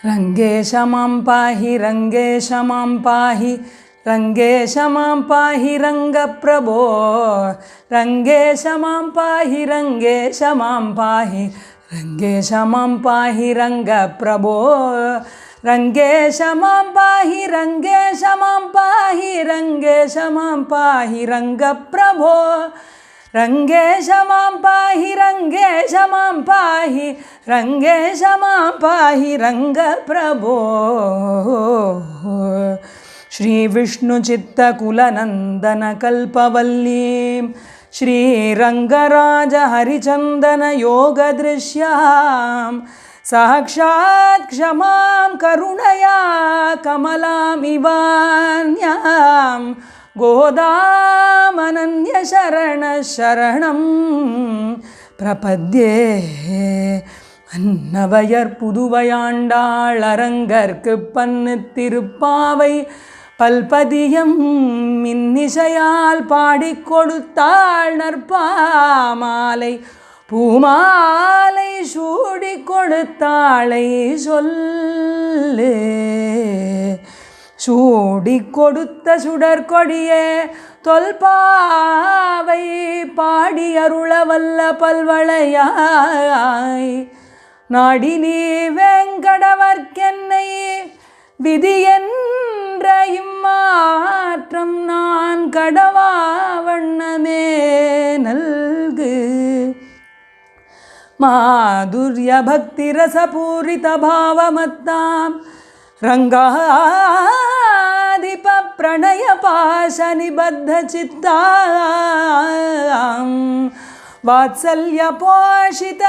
रंगेश मां पाहि रंगेश मां पाहि रंगेश मां पाहि रंगप्रभो रंगेश मां पाहि रंगेश मां पाहि रंगेश मां पाहि रंगप्रभो रंगेश मां पाहि रंगेश मां पाहि रंगेश मां पाहि रंगप्रभो रंगेश मां पाहि रंगेश मां पाहि रंगेश मां पाहि रंगप्रभो श्री विष्णु चित्तकुलनंदन कल्पवल्लीं श्री रंगराज हरिचंदन योग दृश्यां साक्षात् क्षमां करुणया कमलामिवान्यां गोदामनन्य शरण शरणं प्रपद्ये அன்னவையர் புதுவையாண்டாள் அரங்கற்கு பன்னு திருப்பாவை பல்பதியம் மின்னிசையால் பாடிக் கொடுத்தாள் நற்பாமாலை பூமாலை சூடிக் கொடுத்தாளை சொல்லு சூடிக் கொடுத்த சுடற்கொடியே தொல்பாவை பாடி அருளவல்ல பல்வளையாய் நாடி நீ வெங்கடவர்க்கென்னை விதி என்ற இம்மாற்றம் நான் கடவா வண்ணமே நல்கு மாதுர்ய பக்தி ரசபூரித பாவமத்தாம் ரங்காதிப பிரணய பாச நிபத்த சித்தாம் வாத்சல்ய போஷித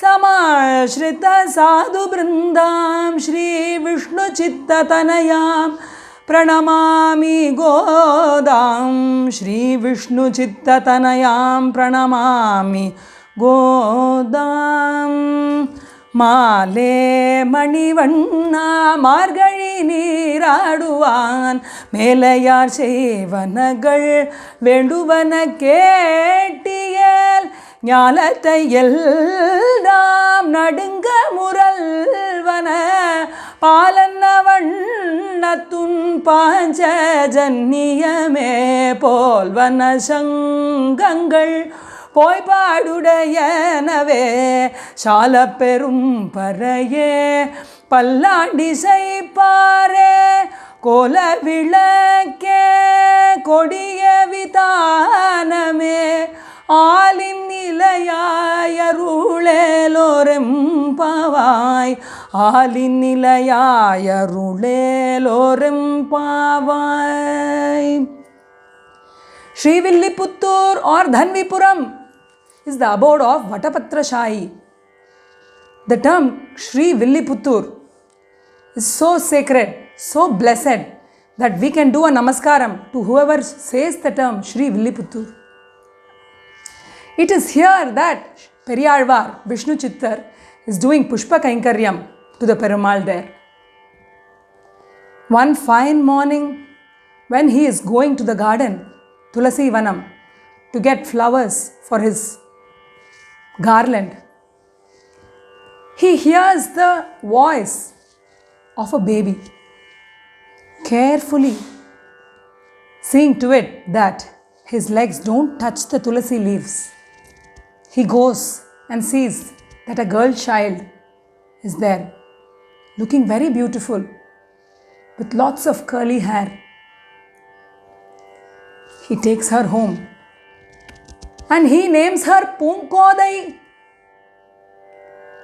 समाश्रित साधु बृंदां श्री विष्णु चित्ततनयां प्रणमामि गोदां श्री विष्णु चित्ततनयां प्रणमामि गोदां माले मणिवण्णा मार्गழி நீராடுவான் மேலையார் செய்வனகள் வேண்டுவன கேட்டியல் ஞாலத்தை எல்லாம் நடுங்க முரல்வன பாலன்ன வண்ணத்துன் பாஞ்சஜன்னியமே போல்வன சங்கங்கள் போய்பாடுடையனவே சால பெரும் பறையே பல்லாண்டி செய்ப்பாரே கோல விளக்கே கொடிய விதானமே ஆலின் நிலையாயருளேலோரெம்பாவாய் ஆலின் நிலையாயருளேலோரெம்பாவாய் Srivilliputtur or Dhanvipuram is the abode of Vatapatrashayi. The term Srivilliputtur is so sacred, so blessed that we can do a namaskaram to whoever says the term Srivilliputtur. It is here that Periyalvar, Vishnu Chittar, is doing Pushpa Kainkaryam to the Perumal there. One fine morning, when he is going to the garden, Tulasi Vanam, to get flowers for his garland, he hears the voice of a baby. Carefully seeing to it that his legs don't touch the Tulasi leaves, he goes and sees that a girl child is there, looking very beautiful, with lots of curly hair. He takes her home and he names her Punkodai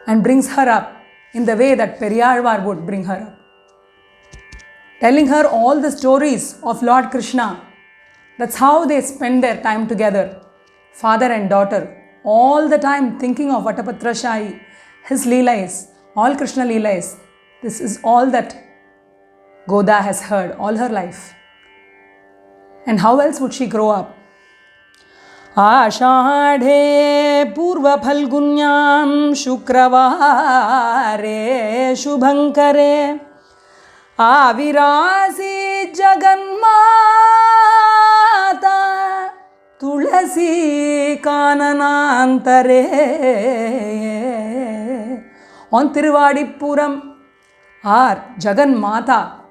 and brings her up in the way that Periyalvar would bring her up, telling her all the stories of Lord Krishna. That's how they spend their time together, father and daughter, all the time thinking of Vatapatrashayi, his Leelais, all Krishna Leelais. This is all that Goda has heard all her life. And how else would she grow up? आषाढ़े पूर्व फल्गुन्यां शुक्रवारे शुभंकरे आविरासी जगन्माता तुलसी काननांतरे on Tiruvadipuram our Jagan Mata,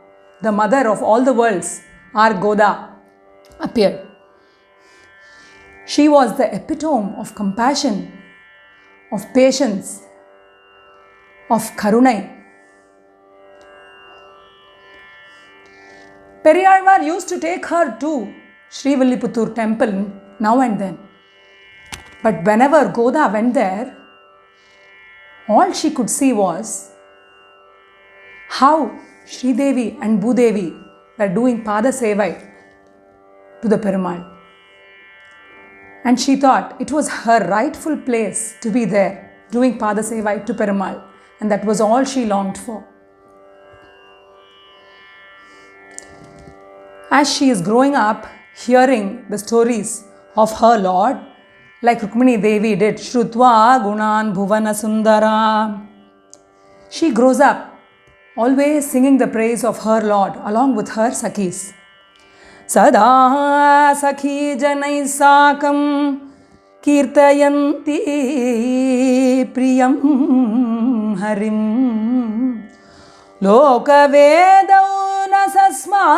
the mother of all the worlds, our Goda, appeared. She was the epitome of compassion, of patience, of Karunai. Periyalvar used to take her to Srivilliputturu temple now and then. But whenever Goda went there, all she could see was how Sridevi and Bhudevi were doing Pada Sevai to the Perumal. And she thought it was her rightful place to be there doing Pada Sevai to Perumal. And that was all she longed for. As she is growing up, hearing the stories of her Lord, like Rukmini Devi did, Shrutva Gunan Bhuvana Sundara, she grows up always singing the praise of her Lord along with her Sakhis. Sada Sakhi Janai Sakam Kirtayanti Priyam Harim Loka Vedauna Sasmar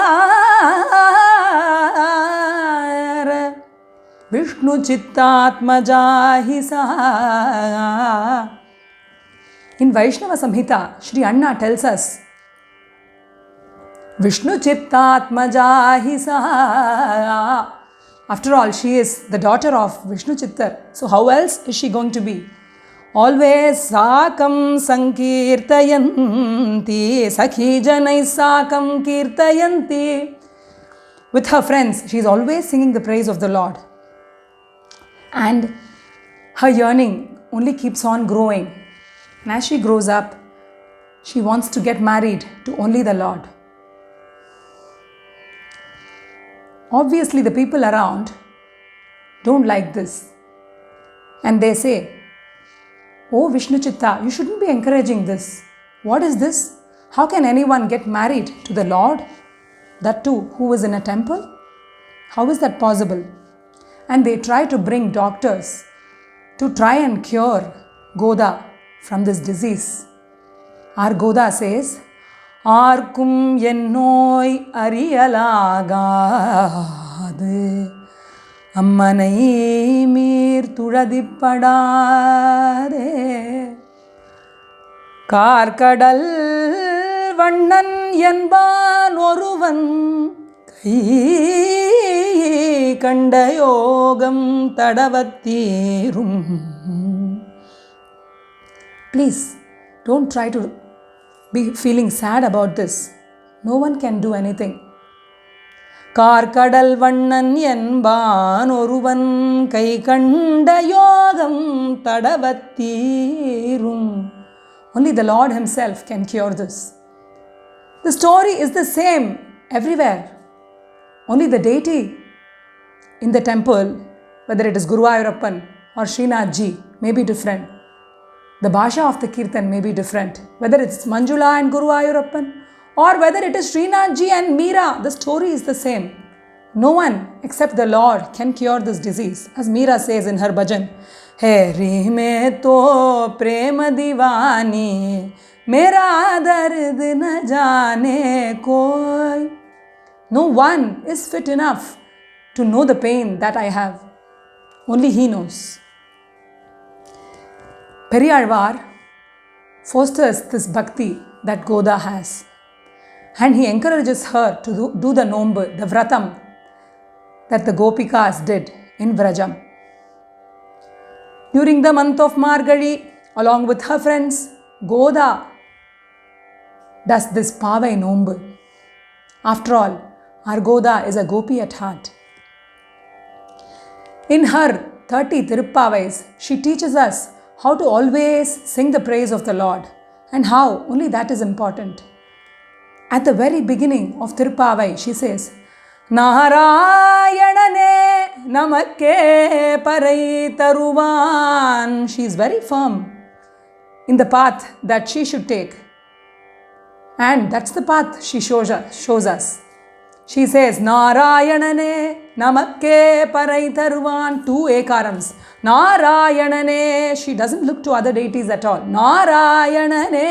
Vishnu Chittatmaja Hisa. In Vaishnava Samhita, Sri Anna tells us, Vishnu Chittatmaja Hisa. After all, she is the daughter of Vishnu Chittar. So how else is she going to be? Always Sakam Sankirtayanti, Sakhi Janai Sakam Kirtayanti. With her friends, she is always singing the praise of the Lord. And her yearning only keeps on growing. And as she grows up, she wants to get married to only the Lord. Obviously, the people around don't like this. And they say, Oh Vishnu Chitta, you shouldn't be encouraging this. What is this? How can anyone get married to the Lord? That too, who is in a temple? How is that possible? And they try to bring doctors to try and cure Goda from this disease. Our Goda says, Arkum ennoi ariyalagadu Ammanai meer thuladipadare Karkadal vannan என்பான் ஒருவன் கை கண்ட யோகம் தடவத்தீரும். Please, don't try to be feeling sad about this. No one can do anything. Karkadal vannan என்பான் ஒருவன் கை கண்ட யோகம் தடவத்தீரும். Only the Lord Himself can cure this. The story is the same everywhere. Only the deity in the temple, whether it is Guruvayurappan or Srinathji, may be different. The bhasha of the kirtan may be different. Whether it's Manjula and Guruvayurappan or whether it is Srinathji and Meera, the story is the same. No one except the Lord can cure this disease. As Meera says in her bhajan, Hari mein to prema divani, mera dard na jaane koi. No one is fit enough to know the pain that I have. Only He knows. Periyalvar fosters this bhakti that Goda has. And he encourages her to do the nombu, the vratam that the Gopikas did in Vrajam. During the month of Margazhi, along with her friends, Goda does this Pavai nombu. After all, our Goda is a gopi at heart. In her 30 Tirupavais, she teaches us how to always sing the praise of the Lord and how only that is important. At the very beginning of Tirupavai, she says, Narayanane namakke parai taruvan. She is very firm in the path that she should take. And that's the path she shows us. She says, Narayanane namakke parai taruvan, 2 ekarams. Narayanane, she doesn't look to other deities at all. Narayanane,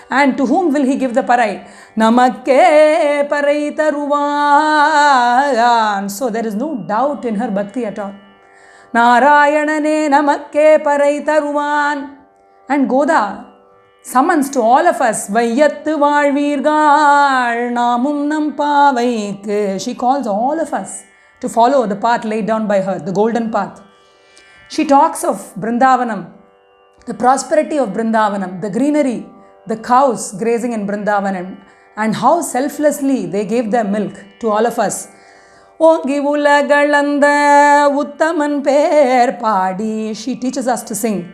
and to whom will he give the parai? Namakke parai taruvan. So there is no doubt in her bhakti at all. Narayanane namakke parai taruvan. And Goda summons to all of us, Vaiyattu Vaalveergal Namum Nam Paavaikku. She calls all of us to follow the path laid down by her, the golden path. She talks of Brindavanam, the prosperity of Brindavanam, the greenery, the cows grazing in Brindavanam, and how selflessly they gave their milk to all of us. Ongi ulagalanda uttaman per paadi. She teaches us to sing.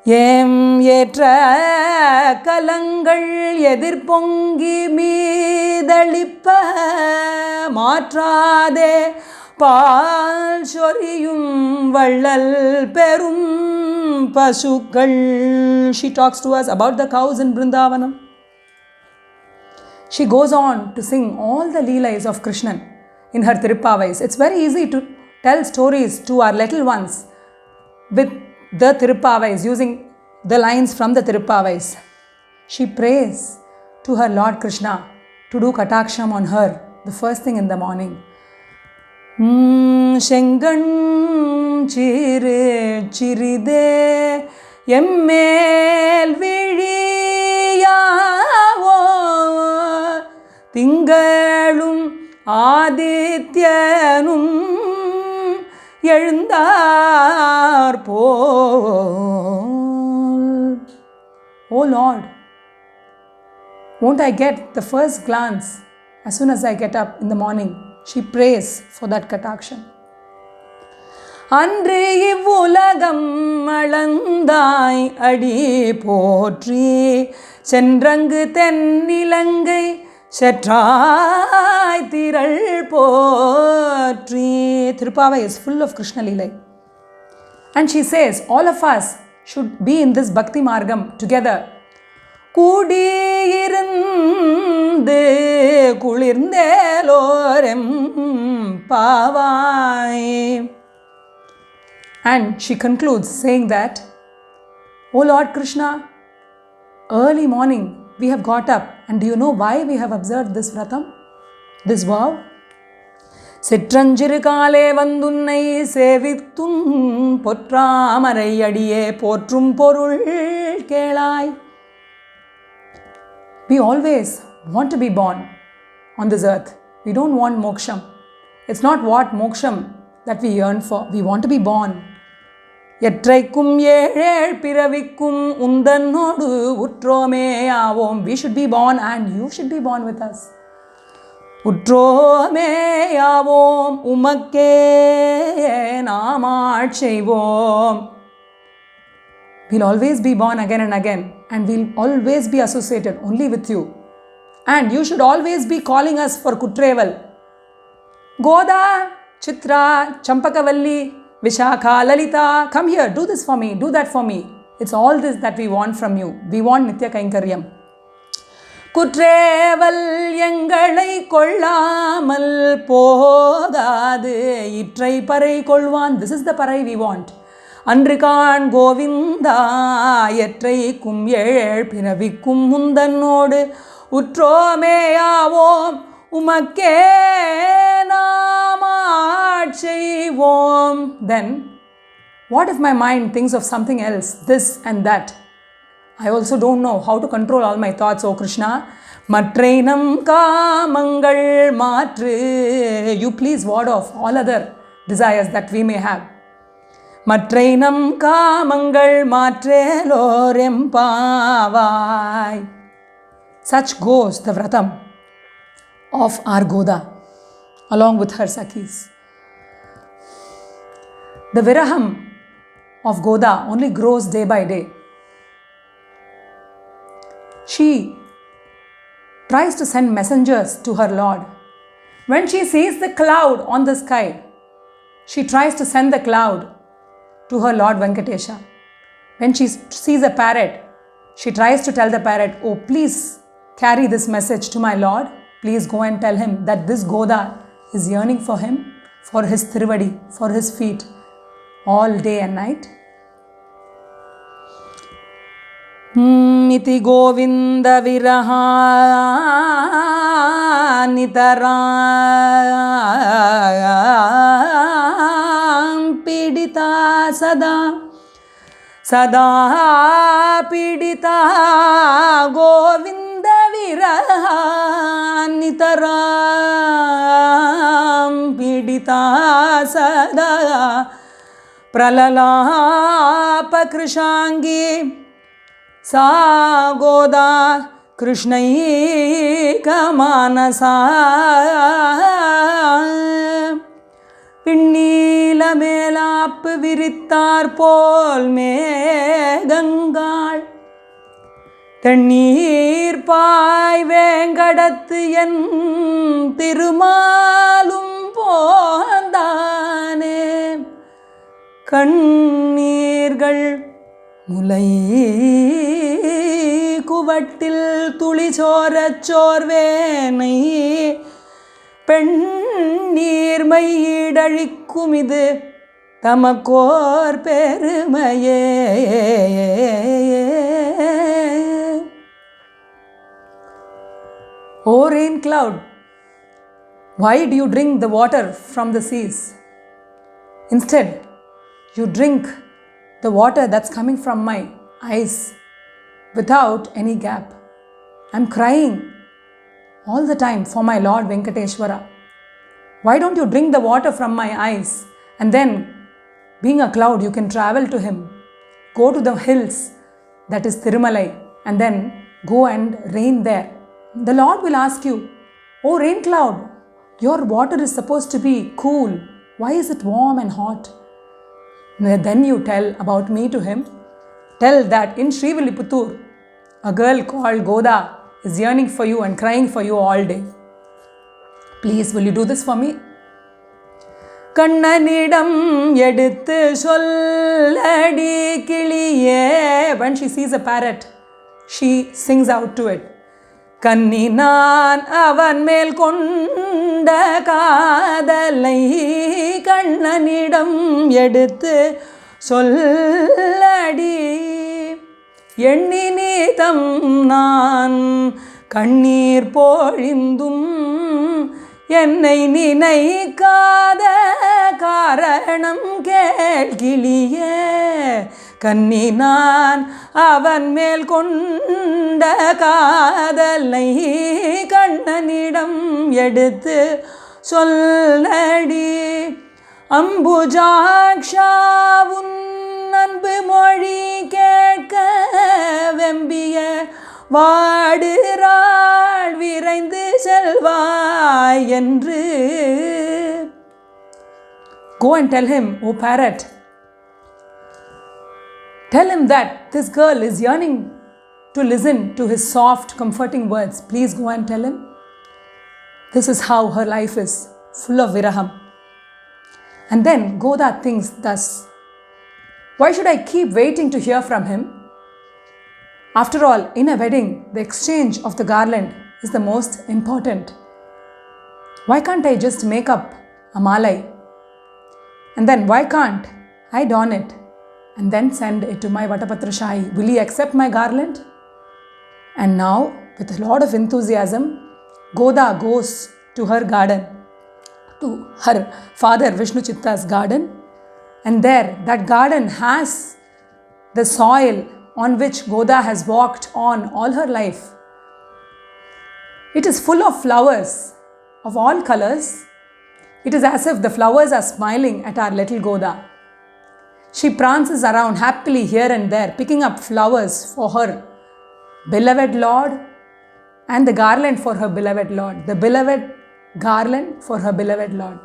Em yetra kalangal edir pongi meedalippa maatrade paal soriyum vallal perum pasukal. She talks to us about the cows in Brindavanam. She goes on to sing all the leelais of Krishnan in her Tirupavais. It's very easy to tell stories to our little ones with the Tirupavais, using the lines from the Tirupavais. She prays to her Lord Krishna to do kataksham on her the first thing in the morning. Shengan chire chiride emmel vizhiyavo tingalum adityanum எழுந்தார் போல். Oh Lord, won't I get the first glance as soon as I get up in the morning? She prays for that kataksham. அன்று இவ்வுலகம் அளந்தாய் அடி போற்றி சென்றங்கு தென்னிலங்கை செற்றாய் திரள் போற்றி. Tirupavai is full of Krishna Leelai. And she says, all of us should be in this Bhakti Margam together. Kudiyirundu kulirndelorem pavai. And she concludes saying that, O Lord Krishna, early morning we have got up, and do you know why we have observed this vratam, this vow? சிற்றஞ்சிறுகாலே வந்துன்னை சேவித்தும் பொற்றாமரை அடியே போற்றும் பொருள் கேளாய். We always want to be born on this earth. We don't want moksham. It's not what moksham that we yearn for. We want to be born. எற்றைக்கும் ஏழேழ் பிறவிக்கும் உந்தன்னோடு உற்றோமே ஆவோம். We should be born and you should be born with us. உற்றோமே ஆவோம் உமக்கே நாமாட் செய்வோம். We'll always be born again and again, and we'll always be associated only with you. And you should always be calling us for Kutreval. Goda, Chitra, Champakavalli, Vishakha, Lalita, come here, do this for me, do that for me. It's all this that we want from you. We want Nitya Kainkaryam. குற்றேவல் எங்களை கொள்ளாமல் போகாது இற்றை பறை கொள்வான். This is the parai we want. அன்று காண் கோவிந்தா எற்றைக்கும் ஏழ் பிறவிக்கும் முந்தன்னோடு உற்றோமேயாவோம் உமக்கே நாமாட் செய்வோம். Then, what if my mind thinks of something else, this and that? I also don't know how to control all my thoughts, O Krishna. Matrenam kamangal matru. You please ward off all other desires that we may have. Matrenam kamangal matrelorem pavai. Such goes the vratam of our Goda along with her Sakhis. The viraham of Goda only grows day by day. She tries to send messengers to her Lord. When she sees the cloud on the sky, she tries to send the cloud to her Lord Venkatesha. When she sees a parrot, she tries to tell the parrot, oh, please carry this message to my Lord please go and tell him that this Goda is yearning for him, for his Tiruvadi, for his feet, all day and night. Iti Govinda Viraha Nitaram Pidita Sada Sada Pidita Govinda Viraha Nitaram Pidita Sada Pralalapa Krishangi Sa Goda Krishnayika Manasa Pinnila Melap Virittar Pol Megangal Tannir Pai Vengadathu En Thirumalum Pondane Kannirgal Mulai Kuvattil Tuli Chorat Chorvenai Pennir Mayidazhikkum Idu Tamakor Perumaye. O rain cloud, why do you drink the water from the seas? Instead, you drink the water that's coming from my eyes without any gap. I'm crying all the time for my Lord Venkateshwara. Why don't you drink the water from my eyes, and then, being a cloud, you can travel to him, go to the hills, that is Tirumalai, and then go and reign there. The Lord will ask you, "Oh rain cloud, your water is supposed to be cool. Why is it warm and hot?" Then you tell about me to him. Tell that in Srivilliputturu, a girl called Goda is yearning for you and crying for you all day. Please, will you do this for me? Kannanidam eduthu solladi kiliye. When she sees a parrot, she sings out to it. Kanni naan avan mel konda kaadalai kannanidam eduthu solladi enni neetham naan kannir polindum என்னை நினைக்காத காரணம் கேள்கிளியே கன்னி நான் அவன் மேல் கொண்ட காதலை கண்ணனிடம் எடுத்து சொல்லடி அம்புஜாக்ஷா உன் அன்பு மொழி கேட்க வெம்பிய வாடுறாள் விரைந்து செல்வாய் என்று. Go and tell him, "O parrot, tell him that this girl is yearning to listen to his soft, comforting words." Please go and tell him. This is how her life is, full of viraham. And then Goda thinks thus, why should I keep waiting to hear from him? After all, in a wedding, the exchange of the garland is the most important. Why can't I just make up a malai? And then why can't I don it and then send it to my Vatapatra Shahi? Will he accept my garland? And now, with a lot of enthusiasm, Goda goes to her garden, to her father Vishnu Chitta's garden. And there, that garden has the soil on which Goda has walked on all her life. It is full of flowers of all colors. It is as if the flowers are smiling at our little Goda. She prances around happily here and there, picking up flowers for her beloved Lord and the garland for her beloved Lord. The beloved garland for her beloved Lord.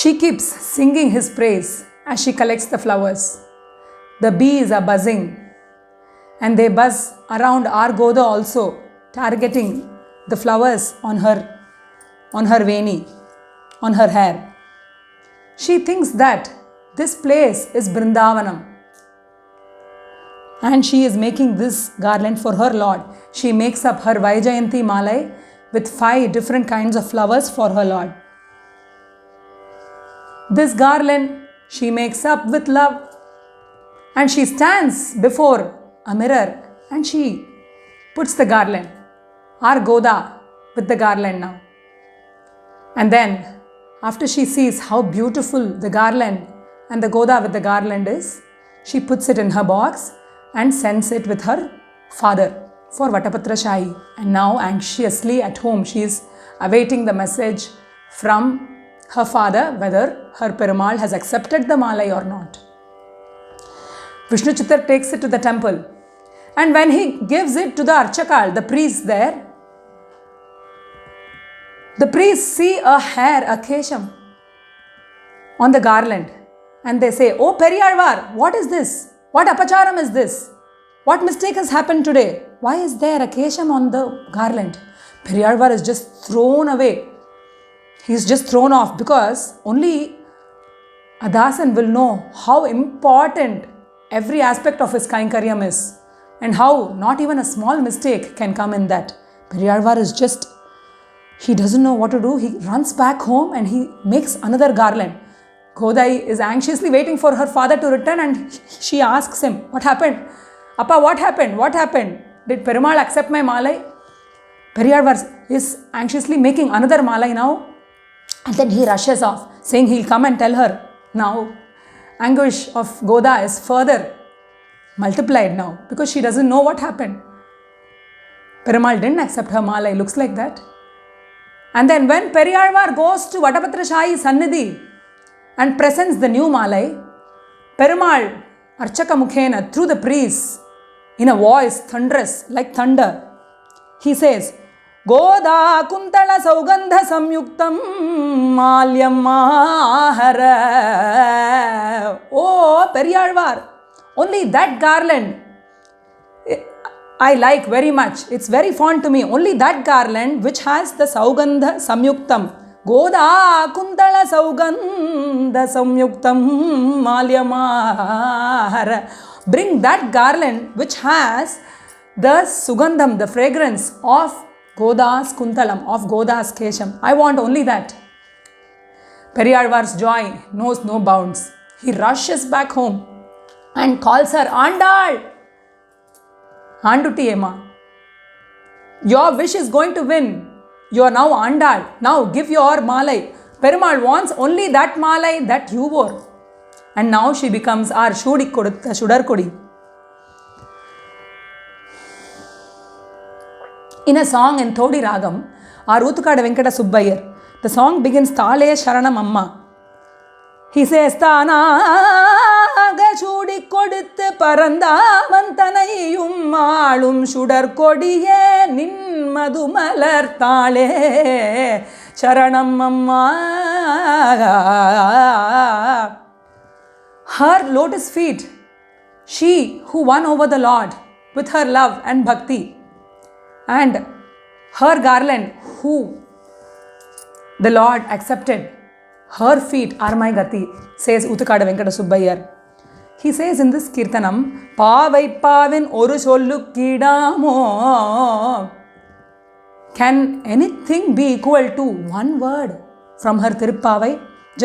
She keeps singing his praise as she collects the flowers. The bees are buzzing, and they buzz around our Goda also, targeting the flowers on her veni, on her hair. She thinks that this place is Brindavanam. and she is making this garland for her Lord. She makes up her Vaijayanti Malai with 5 different kinds of flowers for her Lord. This garland she makes up with love, and she stands before a mirror and she puts the garland, our Goda with the garland now. And then after she sees how beautiful the garland and the Goda with the garland is, she puts it in her box and sends it with her father for Vatapatra Shahi. And now anxiously at home she is awaiting the message from her father whether her Perumal has accepted the Malai or not. Vishnu Chittar takes it to the temple, and when he gives it to the Archakal, the priest there, the priests see a hair, a kesham on the garland, and they say, "Oh Periyalvar, what is this? What apacharam is this? What mistake has happened today? Why is there a kesham on the garland?" Periyalvar is just thrown away. He's just thrown off, because only a Dasan will know how important every aspect of his Kainkaryam is, and how not even a small mistake can come in that. Periyalvar is just, he doesn't know what to do. He runs back home and he makes another garland. Godai is anxiously waiting for her father to return, and she asks him, "What happened? Appa, what happened? What happened? Did Perumal accept my Malai?" Periyalvar is anxiously making another Malai now, and then he rushes off, saying he'll come and tell her. Now, anguish of Goda is further multiplied now, because she doesn't know what happened. Perumal didn't accept her Malai, looks like that. And then when Periyalvar goes to Vatapatra Shahi Sannidhi and presents the new Malai, Perumal, Archaka Mukhena, through the priests, in a voice thunderous like thunder, he says, "Goda Kuntala Saugandha Samyuktam Malyam Mahara." Oh Periyalvar, only that garland I like very much. It's very fond to me. Only that garland which has the Saugandha Samyuktam. Goda Kuntala Saugandha Samyuktam Malyamahara. Bring that garland which has the Sugandham, the fragrance of Goda's Kuntalam, of Goda's Kesham. I want only that. Periyalvar's joy knows no bounds. He rushes back home and calls her, "Andal! Andutiyema, your wish is going to win. You are now Andal. Now give your Malai." Perumal wants only that Malai that you wore. And now she becomes our Shudarkodi. In a song in Thodi Ragam, our Utukada Venkata Subbayar, the song begins Thale Sharanam Amma. He says, "Thanaga chudi koduthu parandavanthanayum maalum shudarkodiye nin madumalar thale sharanam amma." Her lotus feet, she who won over the Lord with her love and bhakti, and her garland who the Lord accepted, her feet are my gati, says Utukada Venkata Subbayar. He says in this Kirtanam, "Pavai pavin oru sollukidamo." Can anything be equal to one word from her Tirupavai?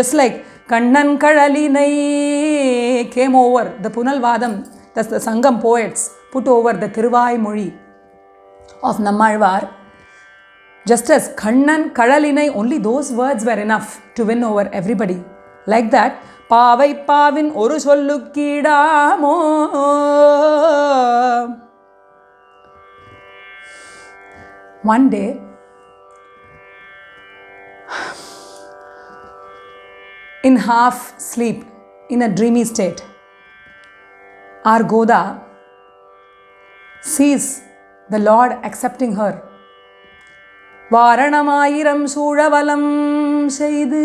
Just like Kannan Kadalinai came over, the Punal Vadam, that's the Sangam poets, put over the Tiruvai Mozhi of Nammalvar. Just as Kannan Kadalinai, only those words were enough to win over everybody. Like that, Pavai Pavin Oru Sollukidamo. One day, in half sleep, in a dreamy state, our Goda sees the Lord accepting her. "Varanamayiram Soozhavalam செய்து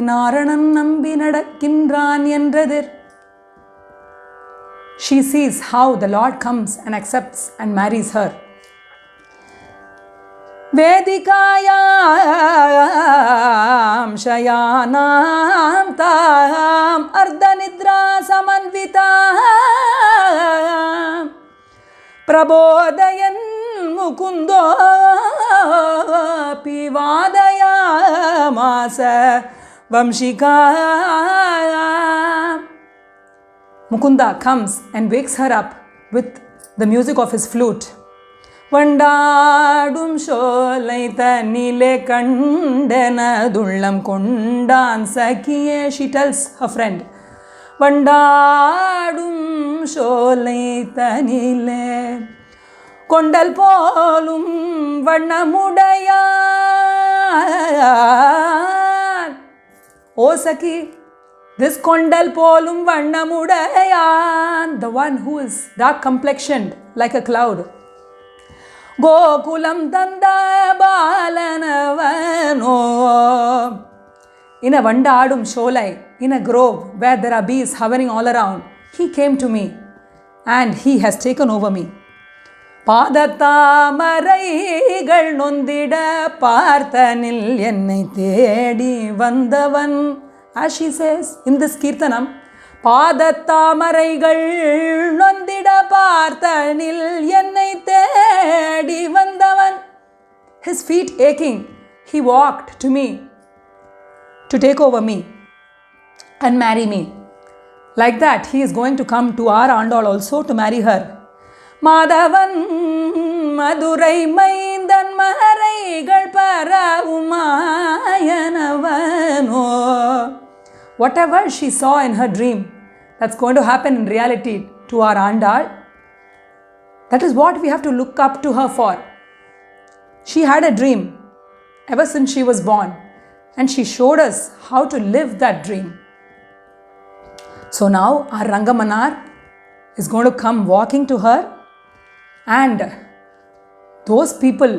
நாரணன் நம்பி நடக்கின்றான் என்றதிர்." She sees how the Lord comes and accepts and marries her. "Vedikayam shayanam tam ardhanidra samanvitam பிரபோதயன் முகுந்தோபி வாதயாமாச Vamsika. Mukunda comes and wakes her up with the music of his flute. வண்டாடும் சோலை தன்னிலே கண்டனதுள்ளம் கொண்டான் சகியே. She tells her friend, வண்டாடும் சோலை தனிலே கொண்டல் போலும் வண்ணமுடையான். O Saki, this கொண்டல் போலும் வண்ணமுடையான், the one who is dark complexioned like a cloud. Gokulam தந்த பாலனவனோ. In a வண்டாடும் சோலை, in a grove where there are bees hovering all around, he came to me and he has taken over me. பாதத்தாமரைகள் நொந்திட பார்த்தனில் என்னை தேடி வந்தவன். As she says in this Kirtanam, பாதத்தாமரைகள் நொந்திட பார்த்தனில் என்னை தேடி வந்தவன். His feet aching, he walked to me to take over me and marry me. Like that, he is going to come to our Andal also to marry her. Madhavan Madurai மைந்தன் மறைகள் பரவுமாயனவனோ. Whatever she saw in her dream, that's going to happen in reality to our Andal. That is what we have to look up to her for. She had a dream ever since she was born, and she showed us how to live that dream. So now our Rangamanar is going to come walking to her, and those people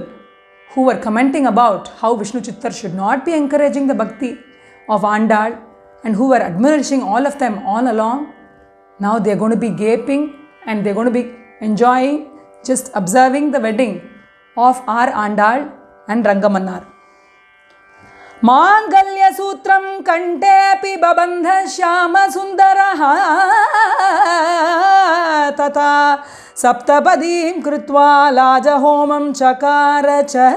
who were commenting about how Vishnu Chittar should not be encouraging the bhakti of Andal and who were admonishing all of them all along, now they are going to be gaping and they are going to be enjoying just observing the wedding of our Andal and Rangamanar. Mangalya sutram kantepi babandha shyama sundaraha tata saptapadim krutva laja homam chakara cha.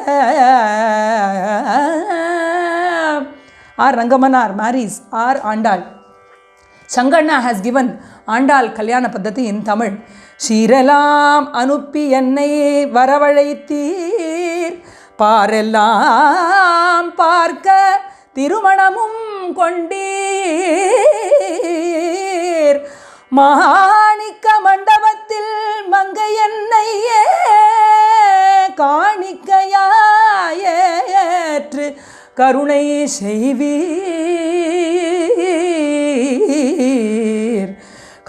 Our Rangamanar marries our Andal. Sangarna has given Andal Kalyana Paddhati in Tamil. Shiralam anuppi ennai varavalaithir பாரெல்லாம் பார்க்க திருமணமும் கொண்டீர். மாணிக்க மண்டபத்தில் மங்கை என்னையே காணிக்கையாயேற்று கருணை செய்வீர்.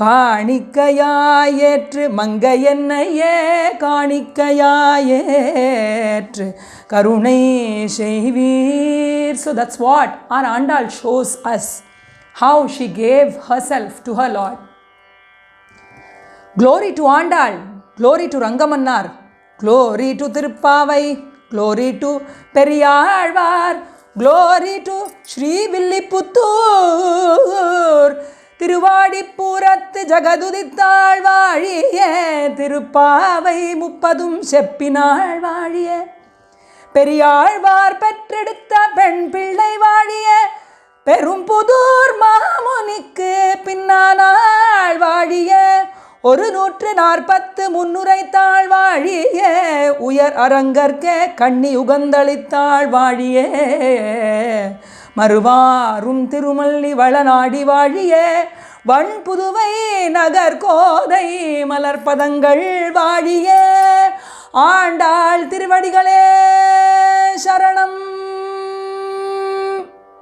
காணிக்கையாயேற்று மங்கை என்னையே காணிக்கையாயேற்று கருணை செய்வீர். So that's what our Andal shows us, how she gave herself to her Lord. Glory to Andal, glory to Rangamanar, glory to Tirupavai, glory to Periyalvar, glory to Sri Villiputtur. திருவாடிப்பூரத்து ஜகதுதித்தாள் வாழிய திருப்பாவை முப்பதும் செப்பினாள் வாழிய. பெரியாழ்வார் பெற்றெடுத்த பெண் பிள்ளை வாழிய பெரும்புதூர் மாமுனிக்கு பின்னானாள் வாழிய. 140 முன்னுரைத்தாள் வாழிய உயர் அரங்கற்கே கண்ணி உகந்தளித்தாள் வாழிய. மறுவாரும் திருமல்லி வளநாடி வாழிய வண் புதுவை நகர் கோதை மலர்பதங்கள் வாழிய. ஆண்டாள் திருவடிகளே